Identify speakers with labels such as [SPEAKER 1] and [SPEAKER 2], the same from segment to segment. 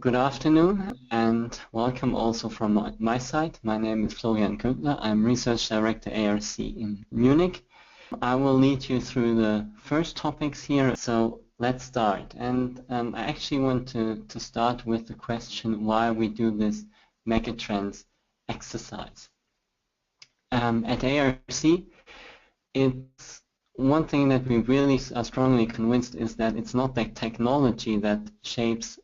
[SPEAKER 1] Good afternoon and welcome also from my side. My name is Florian Güldner. I'm Research Director ARC in Munich. I will lead you through the first topics here, so let's start. And I actually want to start with the question why we do this Megatrends exercise. At ARC, it's one thing that we really are strongly convinced is that it's not the technology that shapes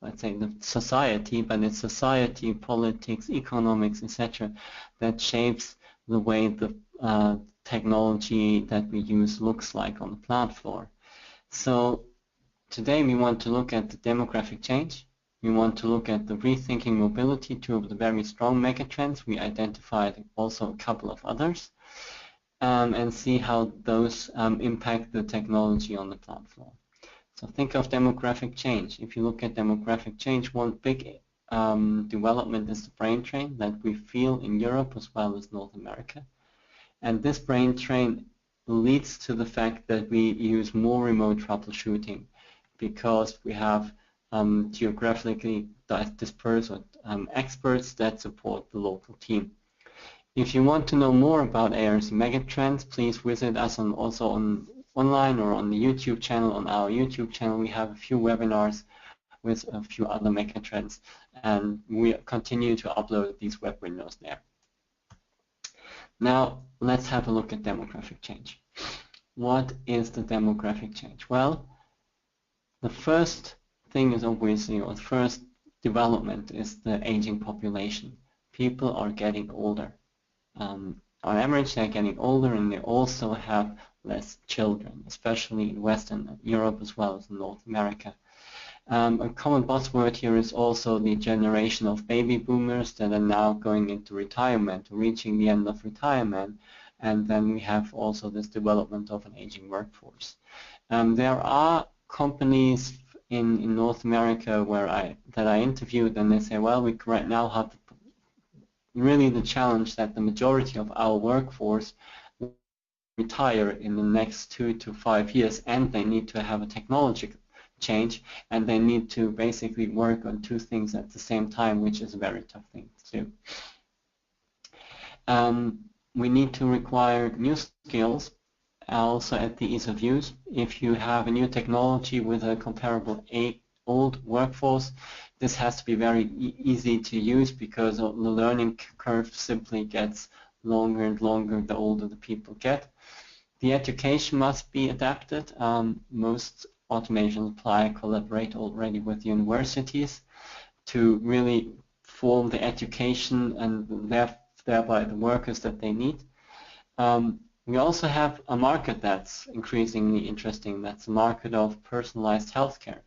[SPEAKER 1] let's say the society, but it's society, politics, economics, etc. that shapes the way the technology that we use looks like on the plant floor. So today we want to look at the demographic change. We want to look at the rethinking mobility, two of the very strong megatrends. We identified also a couple of others, and see how those impact the technology on the plant floor. So think of demographic change. If you look at demographic change, one big development is the brain drain that we feel in Europe as well as North America. And this brain drain leads to the fact that we use more remote troubleshooting because we have geographically dispersed experts that support the local team. If you want to know more about ARC Megatrends, please visit us also online or on the YouTube channel. On our YouTube channel, we have a few webinars with a few other megatrends, and we continue to upload these web windows there. Now, let's have a look at demographic change. What is the demographic change? Well, the first thing is obviously, or the first development is the aging population. People are getting older. On average, they're getting older, and they also have less children, especially in Western Europe as well as in North America. A common buzzword here is also the generation of baby boomers that are now going into retirement, reaching the end of retirement, and then we have also this development of an aging workforce. There are companies in North America that I interviewed, and they say, well, we right now have really the challenge that the majority of our workforce retire in the next 2 to 5 years, and they need to have a technology change, and they need to basically work on two things at the same time, which is a very tough thing to do. We need to require new skills, also at the ease of use. If you have a new technology with a comparable old workforce, this has to be very easy to use because the learning curve simply gets longer and longer the older the people get. The education must be adapted. Most automation apply collaborate already with universities to really form the education and thereby the workers that they need. We also have a market that's increasingly interesting. That's the market of personalized healthcare.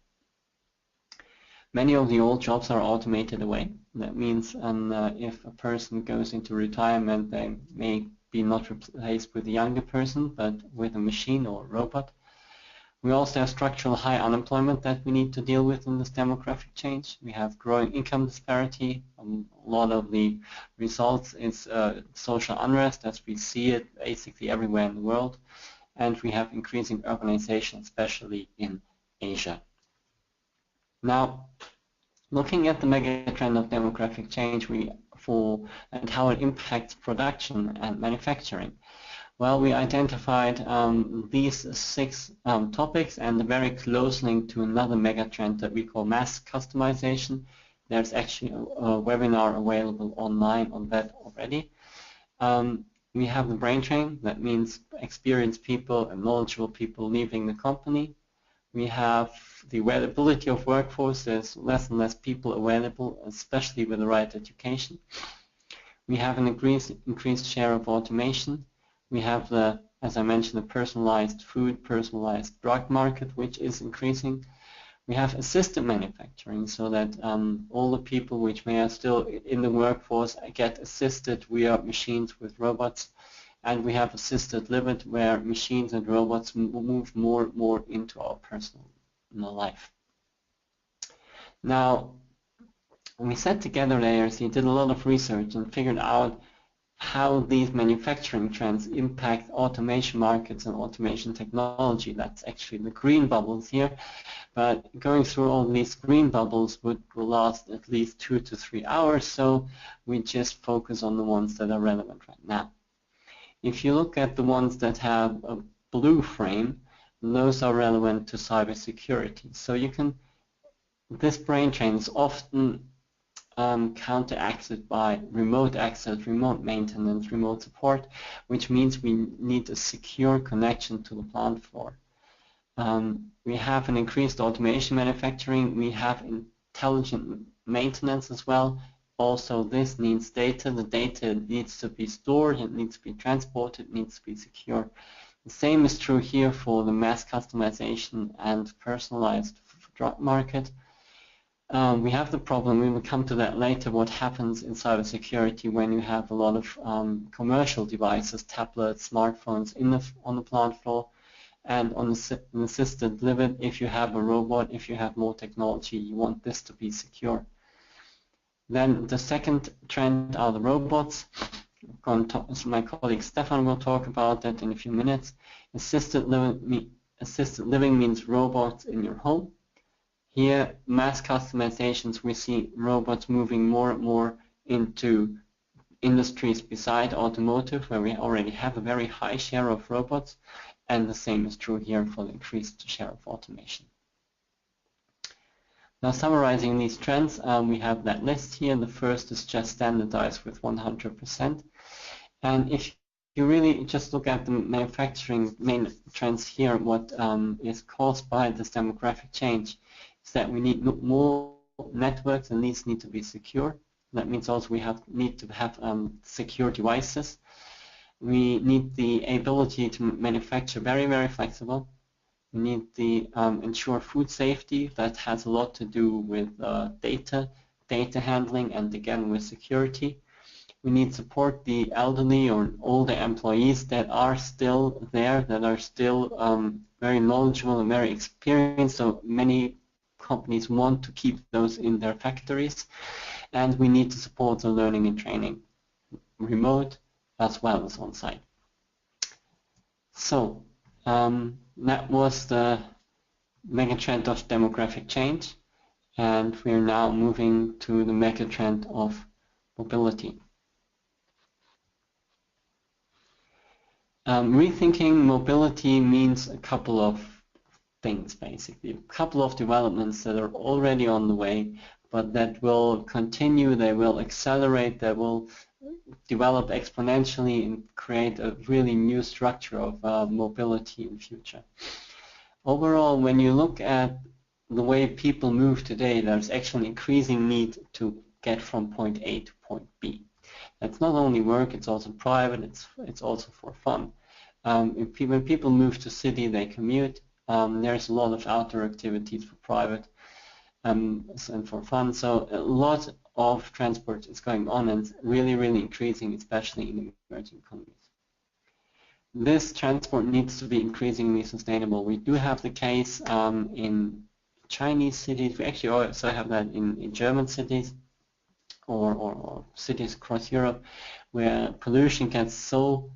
[SPEAKER 1] Many of the old jobs are automated away. That means if a person goes into retirement, they may be not replaced with a younger person, but with a machine or a robot. We also have structural high unemployment that we need to deal with in this demographic change. We have growing income disparity. A lot of the results is social unrest as we see it basically everywhere in the world. And we have increasing urbanization, especially in Asia. Now, looking at the megatrend of demographic change and how it impacts production and manufacturing. Well, we identified these 6 topics and a very close link to another megatrend that we call mass customization. There's actually a webinar available online on that already. We have the brain drain. That means experienced people and knowledgeable people leaving the company. We have the availability of workforce. There's less and less people available, especially with the right education. We have an increased share of automation. We have as I mentioned, the personalized food, personalized drug market, which is increasing. We have assisted manufacturing, so that all the people which may are still in the workforce get assisted via machines with robots. And we have assisted living, where machines and robots move more and more into our personal life. Now, we sat together at ARC, did a lot of research, and figured out how these manufacturing trends impact automation markets and automation technology. That's actually the green bubbles here. But going through all these green bubbles will last at least 2 to 3 hours, so we just focus on the ones that are relevant right now. If you look at the ones that have a blue frame, those are relevant to cybersecurity. So you can, this brain drain is often counteracted by remote access, remote maintenance, remote support, which means we need a secure connection to the plant floor. We have an increased automation manufacturing, we have intelligent maintenance as well. Also, this needs data. The data needs to be stored, it needs to be transported, it needs to be secure. The same is true here for the mass customization and personalized drug market. We have the problem, we will come to that later, what happens in cybersecurity when you have a lot of commercial devices, tablets, smartphones on the plant floor, and on an assisted living. If you have a robot, if you have more technology, you want this to be secure. Then the second trend are the robots. My colleague Stefan will talk about that in a few minutes. Assisted living means robots in your home. Here, mass customizations, we see robots moving more and more into industries beside automotive, where we already have a very high share of robots, and the same is true here for the increased share of automation. Now, summarizing these trends, we have that list here. The first is just standardized with 100%. And if you really just look at the manufacturing main trends here, what is caused by this demographic change is that we need more networks, and these need to be secure. That means also we need to have secure devices. We need the ability to manufacture very, very flexible. We need the ensure food safety. That has a lot to do with data handling, and again with security. We need to support the elderly or older employees that are still there, that are still very knowledgeable and very experienced. So many companies want to keep those in their factories. And we need to support the learning and training, remote as well as on-site. So that was the megatrend of demographic change, and we're now moving to the megatrend of mobility. Rethinking mobility means a couple of things, basically. A couple of developments that are already on the way, but that will continue, they will accelerate, they will develop exponentially and create a really new structure of mobility in the future. Overall, when you look at the way people move today, there's actually increasing need to get from point A to point B. That's not only work, it's also private, it's also for fun. When people move to city, they commute. There's a lot of outdoor activities for private and for fun. So a lot of transport is going on, and it's really, really increasing, especially in emerging economies. This transport needs to be increasingly sustainable. We do have the case in Chinese cities. We actually also have that in German cities or cities across Europe, where pollution gets so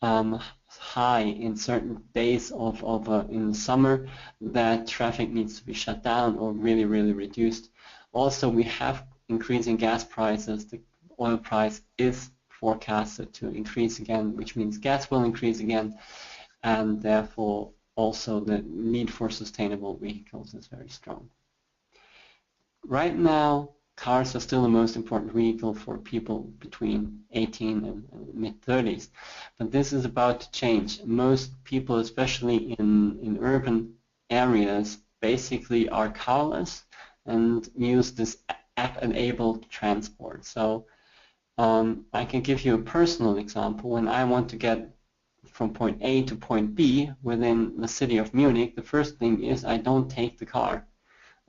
[SPEAKER 1] high in certain days in the summer that traffic needs to be shut down or really, really reduced. Also, we have increasing gas prices. The oil price is forecasted to increase again, which means gas will increase again, and therefore also the need for sustainable vehicles is very strong. Right now, cars are still the most important vehicle for people between 18 and mid-30s, but this is about to change. Most people, especially in urban areas, basically are carless and use this app-enabled transport. So I can give you a personal example. When I want to get from point A to point B within the city of Munich, the first thing is I don't take the car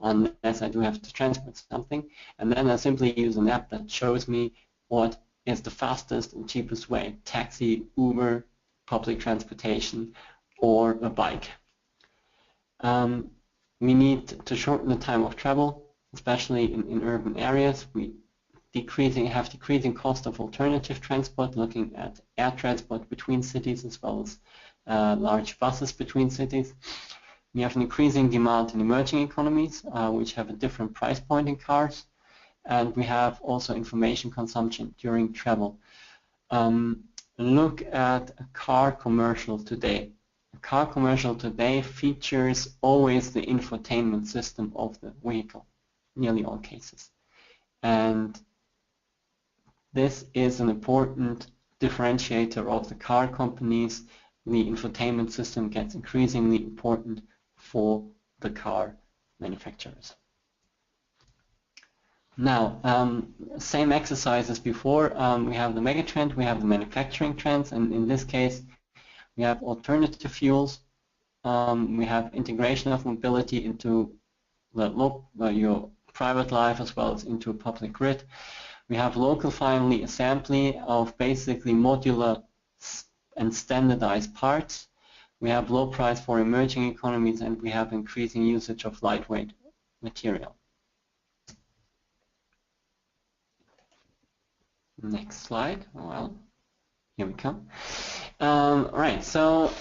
[SPEAKER 1] unless I do have to transport something, and then I simply use an app that shows me what is the fastest and cheapest way: taxi, Uber, public transportation, or a bike. We need to shorten the time of travel, especially in urban areas. decreasing cost of alternative transport, looking at air transport between cities as well as large buses between cities. We have an increasing demand in emerging economies, which have a different price point in cars, and we have also information consumption during travel. Look at a car commercial today. A car commercial today features always the infotainment system of the vehicle, nearly all cases. And this is an important differentiator of the car companies. The infotainment system gets increasingly important for the car manufacturers. Now, same exercise as before. We have the megatrend, we have the manufacturing trends, and in this case, we have alternative fuels. We have integration of mobility into your private life as well as into a public grid. We have local finally assembly of basically modular and standardized parts. We have low price for emerging economies, and we have increasing usage of lightweight material. Next slide. Well, here we come. Right, so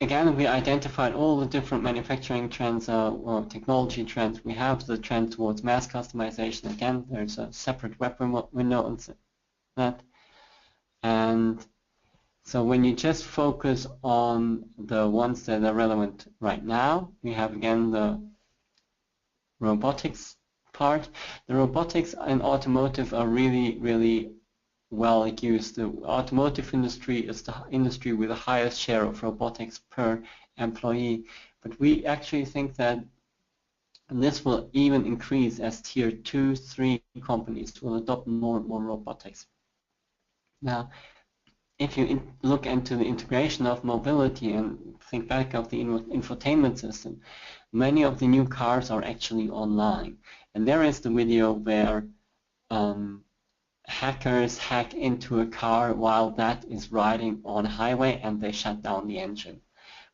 [SPEAKER 1] again, we identified all the different manufacturing trends or technology trends. We have the trend towards mass customization. Again, there's a separate web window on that. And so when you just focus on the ones that are relevant right now, we have again the robotics part. The robotics in automotive are really well used. The automotive industry is the industry with the highest share of robotics per employee, but we actually think that this will even increase as tier 2, 3 companies will adopt more and more robotics. Now, if you look into the integration of mobility and think back of the infotainment system, many of the new cars are actually online. And there is the video where hackers hack into a car while that is riding on a highway and they shut down the engine,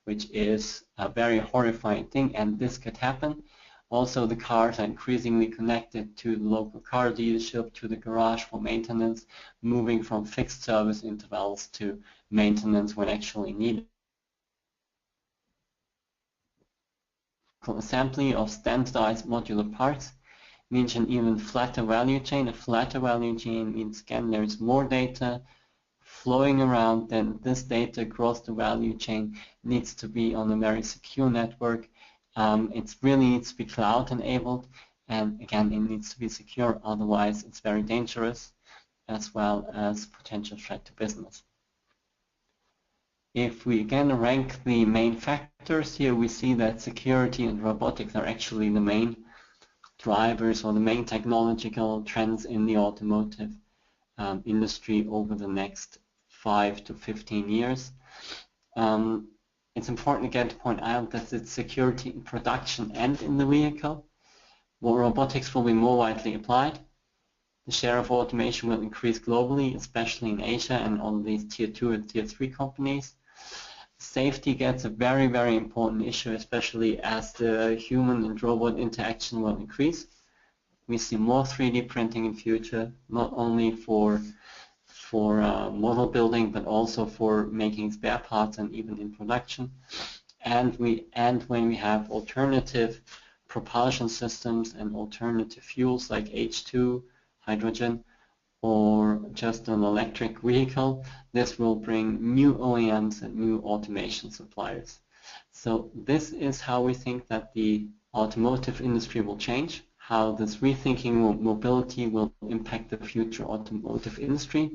[SPEAKER 1] which is a very horrifying thing, and this could happen. Also, the cars are increasingly connected to the local car dealership, to the garage for maintenance, moving from fixed service intervals to maintenance when actually needed. Assembly of standardized modular parts means an even flatter value chain. A flatter value chain means, again, there is more data flowing around, then this data across the value chain needs to be on a very secure network. It really needs to be cloud enabled, and again, it needs to be secure, otherwise it's very dangerous as well as potential threat to business. If we again rank the main factors here, we see that security and robotics are actually the main drivers or the main technological trends in the automotive industry over the next 5 to 15 years. It's important again to point out that it's security in production and in the vehicle. Well, robotics will be more widely applied. The share of automation will increase globally, especially in Asia and on these tier 2 and tier 3 companies. Safety gets a very important issue, especially as the human and robot interaction will increase. We see more 3D printing in future, not only for model building, but also for making spare parts and even in production. And when we have alternative propulsion systems and alternative fuels like H2, hydrogen, or just an electric vehicle, this will bring new OEMs and new automation suppliers. So this is how we think that the automotive industry will change, how this rethinking mobility will impact the future automotive industry.